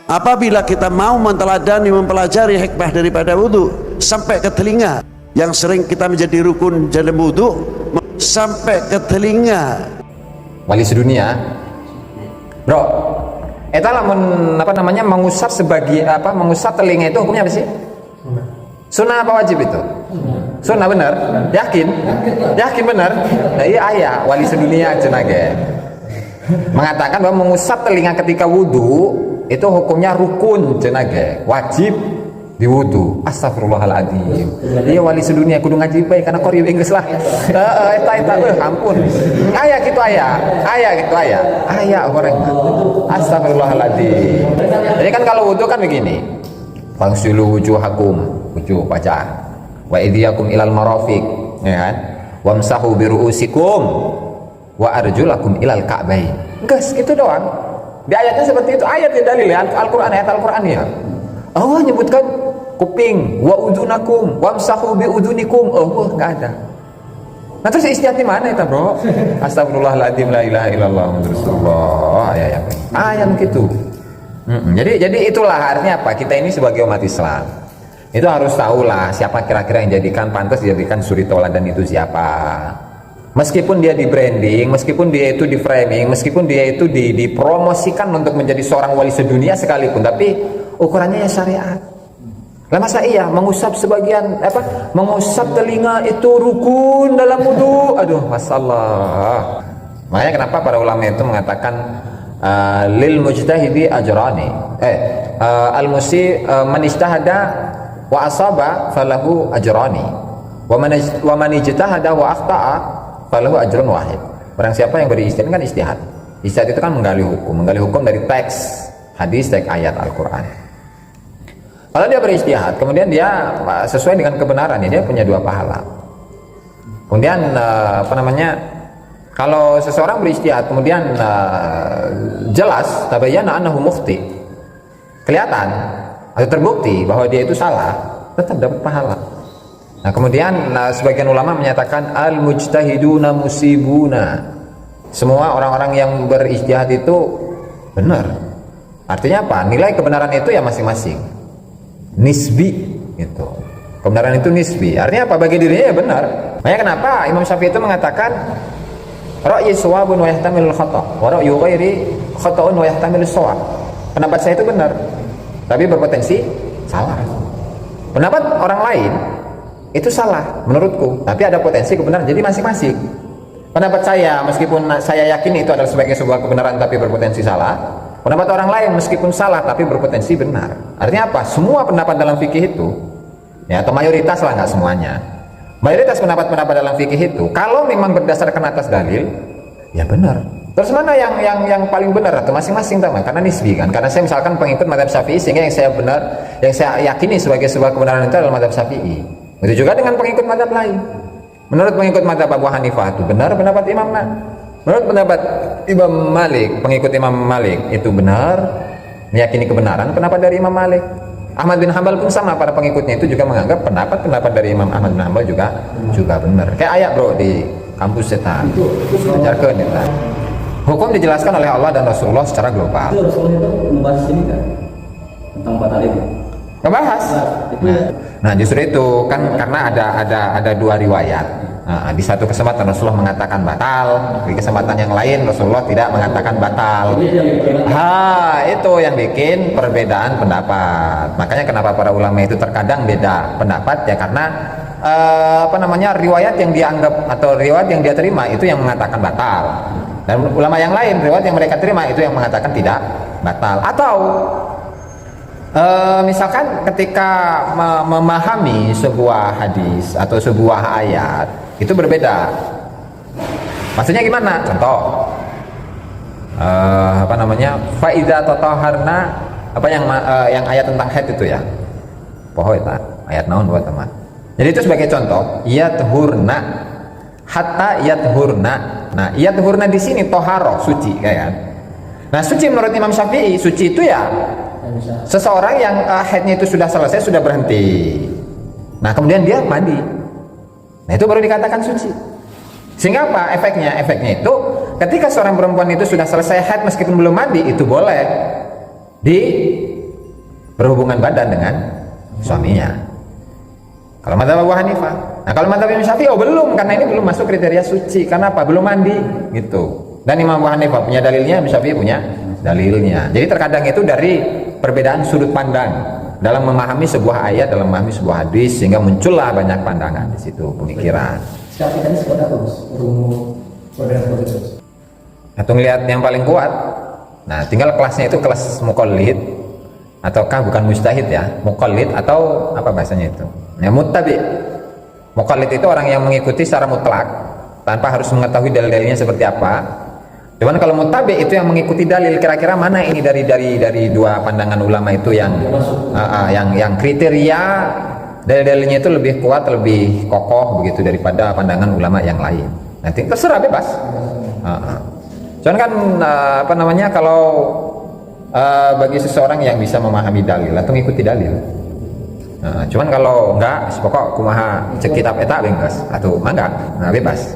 Apabila kita mau menteladani, mempelajari hikmah daripada wudhu sampai ke telinga, yang sering kita menjadi rukun dalam wudhu, sampai ke telinga. Wali sedunia, bro, eta lamun apa namanya mengusap mengusap telinga itu hukumnya apa sih? Sunnah apa wajib itu? Sunnah bener? Yakin? Yakin bener? Nah iya ayah wali sedunia cenage mengatakan bahwa mengusap telinga ketika wudhu itu hukumnya rukun cenage, wajib di wudhu. Astagfirullahaladzim. Iya wali sedunia kudu ngaji baik karena kori Inggris lah. Eta ampun. Ayah gitu ayah orang. Astagfirullahaladzim. Jadi kan kalau wudhu kan begini. Fangsilu wujuhakum, wujuh wajah. Wa idyakum ilal marafiq, ya kan? Wamsahu biruusikum wa arjulakum ilal ka'bain. Gas gitu doang. Di ayatnya seperti itu, ayat dalil ya, Al-Qur'an, ayat Al-Qur'an ya. Allah nyebutkan kuping, wa udunakum, wamsahu bi udunikum. Oh, enggak ada. Nah terus istiadat di mana itu, bro? Astagfirullahaladzim, la ilaha illallah Muhammadur Rasulullah. Ayat gitu. Jadi itulah artinya apa? Kita ini sebagai umat Islam itu harus tahulah siapa kira-kira yang jadikan pantas dijadikan suri tauladan itu siapa. Meskipun dia di branding, meskipun dia itu di framing, meskipun dia itu dipromosikan untuk menjadi seorang wali sedunia sekalipun, tapi ukurannya ya syariat. Lah masa iya mengusap sebagian mengusap telinga itu rukun dalam wudu? Aduh, masalah. Makanya kenapa para ulama itu mengatakan lil mujtahidi ajrani. Al musi man ijtahada wa asaba falahu ajrani. Wa man ijtahada wa akhta'a falahu ajrun wahid. Barang siapa yang berijtihad kan istihad. Istihad itu kan menggali hukum dari teks hadis, teks ayat Al-Qur'an. Kalau dia berijtihad, kemudian dia sesuai dengan kebenaran, dia punya 2 pahala. Kemudian kalau seseorang berijtihad kemudian jelas tabayyana annahu mukhti, kelihatan atau terbukti bahwa dia itu salah, tetap dapat pahala. Nah kemudian sebagian ulama menyatakan al-mujtahiduna musibuna, semua orang-orang yang berijtihad itu benar. Artinya apa? Nilai kebenaran itu ya masing-masing nisbi gitu. Kebenaran itu nisbi, artinya apa? Bagi dirinya ya benar. Makanya kenapa Imam Syafi'i itu mengatakan ra'yi shawabun wa yahtamilul khata' wa ra'yu ghairi khata'un wa yahtamilus shawab. Pendapat saya itu benar tapi berpotensi salah. Pendapat orang lain itu salah menurutku tapi ada potensi kebenaran. Jadi masing-masing. Pendapat saya meskipun saya yakin itu adalah sebagai sebuah kebenaran tapi berpotensi salah. Pendapat orang lain meskipun salah tapi berpotensi benar. Artinya apa? Semua pendapat dalam fikih itu ya, atau mayoritas lah, nggak semuanya. Mayoritas pendapat-pendapat dalam fikih itu kalau memang berdasarkan atas dalil ya benar. Terus mana yang paling benar atau masing-masing teman? Karena nisbi kan. Karena saya misalkan pengikut mazhab Syafi'i sehingga yang saya yakini sebagai sebuah kebenaran itu adalah mazhab Syafi'i. Begitu juga dengan pengikut mazhab lain. Menurut pengikut mazhab Abu Hanifah itu benar pendapat Imam Menurut pendapat Imam Malik, pengikut Imam Malik itu benar, meyakini kebenaran pendapat dari Imam Malik. Ahmad bin Hanbal pun sama, para pengikutnya itu juga menganggap pendapat dari Imam Ahmad bin Hanbal juga benar. Kayak ayat bro di kampus kita ajarkan kita. Hukum dijelaskan oleh Allah dan Rasulullah secara global. Itu Rasulullah itu membahas ini kan tentang batal itu. Membahas. Nah justru itu kan karena ada 2 riwayat. Nah, di satu kesempatan Rasulullah mengatakan batal, di kesempatan yang lain Rasulullah tidak mengatakan batal. Itu yang bikin perbedaan pendapat. Makanya kenapa para ulama itu terkadang beda pendapat ya karena riwayat yang dianggap atau riwayat yang dia terima itu yang mengatakan batal. Dan ulama yang lain riwayat yang mereka terima itu yang mengatakan tidak batal. Atau misalkan ketika memahami sebuah hadis atau sebuah ayat itu berbeda. Maksudnya gimana? Contoh fa idza tataharna yang ayat tentang haid itu ya. Poho eta ayat naon buat teman. Jadi itu sebagai contoh, yathurna hatta yathurna. Nah, yathurna di sini toharo, suci kan. Nah, suci menurut Imam Syafi'i, suci itu ya seseorang yang haidnya itu sudah selesai, sudah berhenti. Nah, kemudian dia mandi. Nah, itu baru dikatakan suci. Sehingga apa efeknya? Efeknya itu ketika seorang perempuan itu sudah selesai haid meskipun belum mandi, itu boleh berhubungan badan dengan suaminya. Kalau mazhab Abu Hanifah. Nah kalau mazhab Imam Syafi'i belum, karena ini belum masuk kriteria suci. Karena apa? Belum mandi gitu. Dan Imam Abu Hanifah punya dalilnya, Imam Syafi'i punya dalilnya. Jadi terkadang itu dari perbedaan sudut pandang dalam memahami sebuah ayat, dalam memahami sebuah hadis, sehingga muncullah banyak pandangan di situ, pemikiran. Syafi'i tadi seperti apa, Bos? Perbedaan seperti itu. Atau ngelihat yang paling kuat. Nah, tinggal kelasnya itu kelas muqallid ataukah bukan mujtahid ya, muqallid atau apa bahasanya itu? Ya muttabi. Muqallid itu orang yang mengikuti secara mutlak tanpa harus mengetahui dalil-dalilnya seperti apa. Cuman kalau muttabi itu yang mengikuti dalil, kira-kira mana ini dari dua pandangan ulama itu yang kriteria dalil-dalilnya itu lebih kuat, lebih kokoh begitu daripada pandangan ulama yang lain. Nanti terserah, bebas. Cuman kan kalau bagi seseorang yang bisa memahami dalil atau mengikuti dalil. Cuman kalau enggak, pokok kumaha cek kitab eta bebas atau enggak, bebas.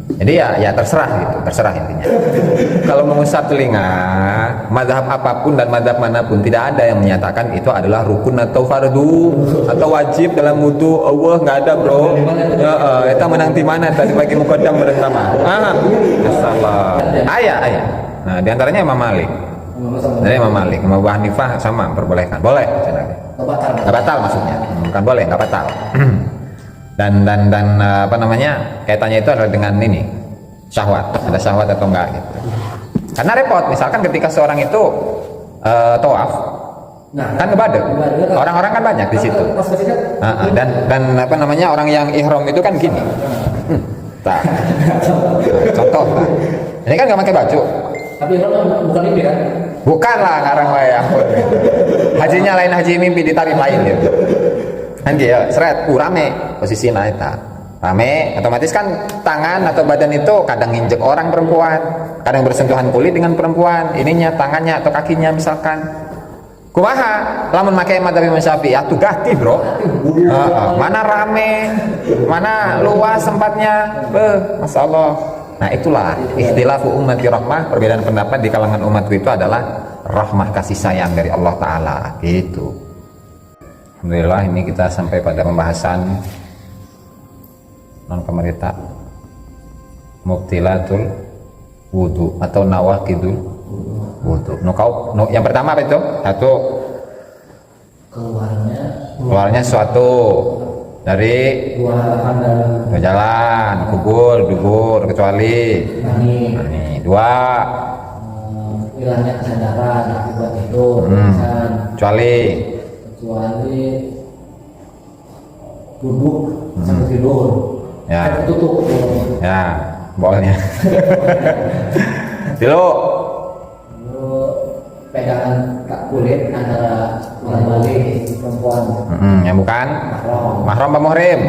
Jadi ya terserah gitu, terserah intinya. Kalau mengusap telinga, mazhab apapun dan mazhab manapun tidak ada yang menyatakan itu adalah rukun atau fardu atau wajib dalam wudu. Allah nggak ada, bro. Kita menang di mana tadi bagi mukaddam bersama. Salah. Ayah. Nah, diantaranya Imam Malik. Dari Imam Malik, Imam Abu Hanifah sama perbolehkan, boleh. Nggak batal maksudnya, bukan boleh, nggak batal. dan kaitannya itu adalah dengan ini syahwat, ada syahwat atau enggak gitu. Karena repot, misalkan ketika seorang itu tawaf, kan ngebadek, orang-orang kan banyak di situ. Dan orang yang ihram itu kan gini. Contoh, ini kan nggak pakai baju. Tapi ihram bukan mimpi kan? Bukan lah, ngarang lah ya. Hajinya lain haji mimpi, ditarik lain gitu. Kan gitu, seret, rame posisi naita, rame, otomatis kan tangan atau badan itu kadang nginjek orang perempuan, kadang bersentuhan kulit dengan perempuan, ininya tangannya atau kakinya misalkan. Kumaha, lamun make madzhab Imam Syafi'i, atuh gati bro. Mana rame, mana luas tempatnya, masya Allah. Nah itulah ikhtilafu ummati rahmah, perbedaan pendapat di kalangan umatku itu adalah rahmah, kasih sayang dari Allah Ta'ala gitu. Alhamdulillah ini kita sampai pada pembahasan non-pemerintah mubtilatul wudu atau nawaqidul wudu. Yang pertama apa itu? Satu, keluarnya suatu dari dua jalan, dubur kecuali ini. Dua, hilangnya kesadaran akibat itu, kecuali duduk sampai tidur, tutup ya bolnya. Dulu pegangan kulit antara orang balik perempuan, yang bukan mahram apa muhrim?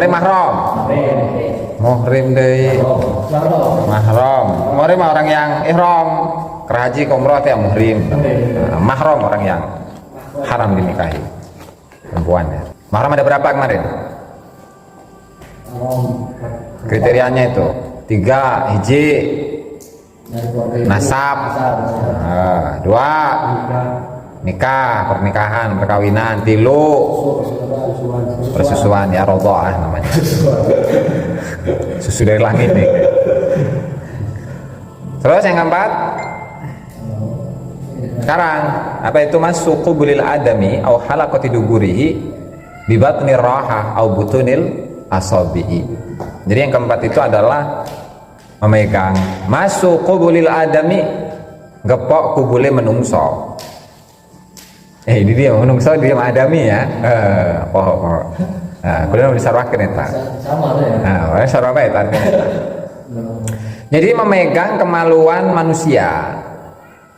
Mahram. Muhrim deh. Mahram. Muhrim orang yang ihram haji ke umrah itu ya muhrim. Mahram orang yang haram dinikahi perempuan ya. Mahram ada berapa kemarin? Kriterianya itu 3, hiji nasab, 2 nikah, pernikahan, perkawinan, 3 persusuan ya, rodha'ah namanya. Susu dari langit nih. Terus yang keempat, sekarang apa itu masuk qubulil adami au halaqati duburihi bi batni raha au butunil asabi'i. Jadi yang keempat itu adalah memegang masuk qubulil adami, gepok kubule menungso. Ini dia menungso, dia adami ya. Poho. Nah, kuliah bisa sarwakeun eta. Sama ya. Nah, sarwa eta. Jadi memegang kemaluan manusia.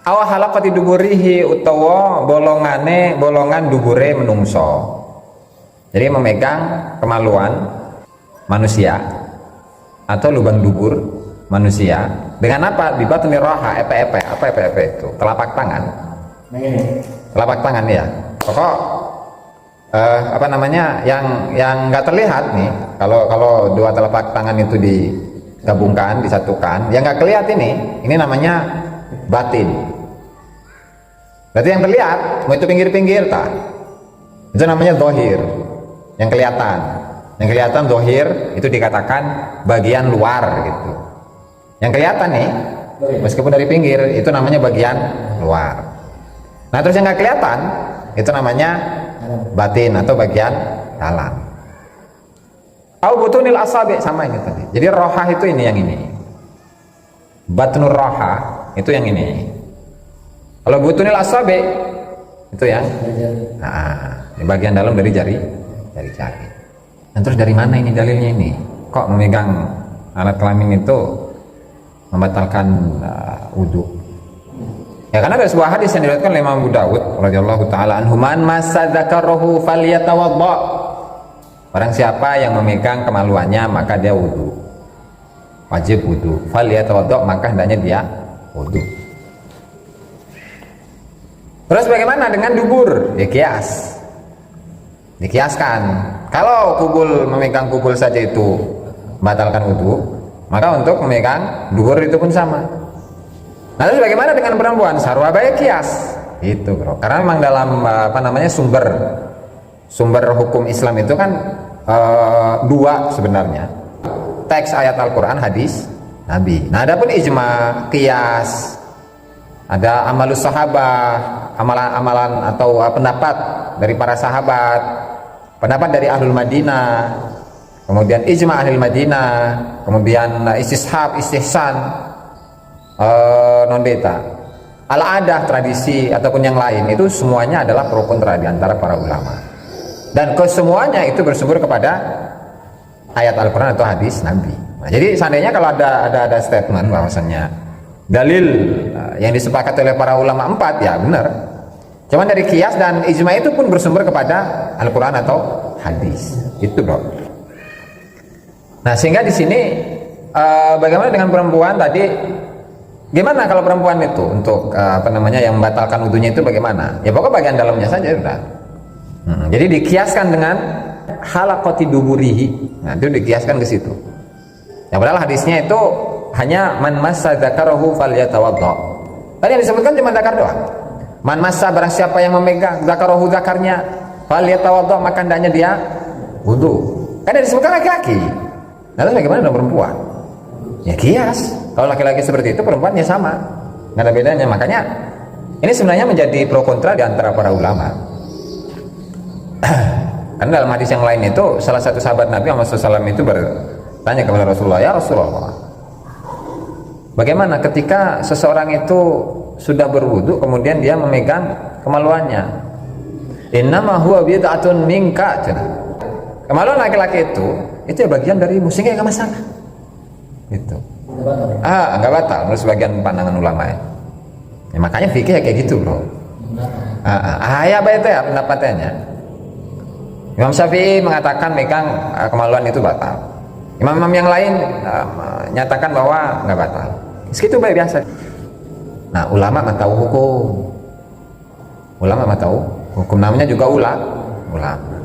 Aw halaqati duburihi utawa bolongan dubure menungso. Jadi memegang kemaluan manusia atau lubang dubur manusia dengan apa? Di batni raha, epe-epe. Apa epe-epe itu? Telapak tangan. Telapak tangan ya. Pokok yang nggak terlihat nih. Kalau dua telapak tangan itu digabungkan, disatukan, yang nggak kelihatan ini namanya batin. Berarti yang terlihat, mau itu pinggir-pinggir tak? Itu namanya dohir, yang kelihatan. Yang kelihatan dohir itu dikatakan bagian luar gitu. Yang kelihatan nih, meskipun dari pinggir, itu namanya bagian luar. Nah terus yang nggak kelihatan, itu namanya batin atau bagian dalam. Au butunil asabi, sama ini tadi. Jadi rohah itu ini yang ini. Batnur rohah itu yang ini. Kalau butunil asabi itu yang di bagian dalam dari jari. Dan terus dari mana ini dalilnya ini? Kok memegang alat kelamin itu membatalkan wudhu? Ya karena ada sebuah hadis yang diriwayatkan oleh Imam Abu Dawud radhiyallahu taala anhu, man massa dzakarahu falyatawadda. Barang siapa yang memegang kemaluannya maka dia wudhu. Wajib wudhu. Falyatawadda, maka hendaknya dia wudhu. Terus bagaimana dengan dubur? Ya kias. Dikiaskan. Kalau kubul memegang kubul saja itu membatalkan wudhu, maka untuk memegang dubur itu pun sama. Nah, terus bagaimana dengan perempuan? Sarwabaya kias. Itu, bro. Karena memang dalam sumber hukum Islam itu kan dua sebenarnya. Teks ayat Al-Qur'an, hadis Nabi. Nah, adapun ijma, qiyas, ada amalus sahabah, amalan-amalan atau pendapat dari para sahabat, pendapat dari Ahlul Madinah, kemudian ijma Ahlul Madinah, kemudian istishab, istihsan, non beta, al-adah, tradisi ataupun yang lain, itu semuanya adalah pro kontra di antara para ulama. Dan kesemuanya itu bersumber kepada ayat Al-Qur'an atau hadis Nabi. Nah, jadi seandainya kalau ada statement bahwasannya dalil yang disepakati oleh para ulama 4, ya benar. Cuman dari kias dan ijma itu pun bersumber kepada Al-Qur'an atau hadis. Itu, bro. Nah, sehingga di sini bagaimana dengan perempuan tadi? Gimana kalau perempuan itu untuk yang membatalkan wudunya itu bagaimana? Ya pokoknya bagian dalamnya saja sudah. Jadi dikiaskan dengan halaqati duburihi. Nah, itu dikiaskan ke situ. Ya padahal hadisnya itu hanya man massa dzakarahu falyatawadda. Tadi yang disebutkan cuma dzakar doang. Man massa, barang siapa yang memegang dzakarahu, dzakarnya, falyatawadda, maka hendaknya dia wudu. Kan disebutkan laki-laki. Lalu bagaimana dengan perempuan? Ya kias. Kalau laki-laki seperti itu, perempuannya sama, nggak ada bedanya. Makanya ini sebenarnya menjadi pro kontra di antara para ulama. Karena dalam hadis yang lain itu salah satu sahabat Nabi Muhammad SAW itu bertanya kepada Rasulullah, ya Rasulullah, bagaimana ketika seseorang itu sudah berwudu kemudian dia memegang kemaluannya? Innama huwa bid'atun minka. Kemaluan laki-laki itu ya bagian dari musiknya, nggak masalah. Gitu. Nggak batal menurut sebagian pandangan ulama ya. Makanya fikih ya kayak gitu, bro. Ya baik ya pendapatnya. Imam Syafi'i mengatakan megang kemaluan itu batal. Imam-imam yang lain nyatakan bahwa nggak batal. Segitu baik biasa. Nah, ulama tahu hukum. Ulama tahu hukum, namanya juga ulama.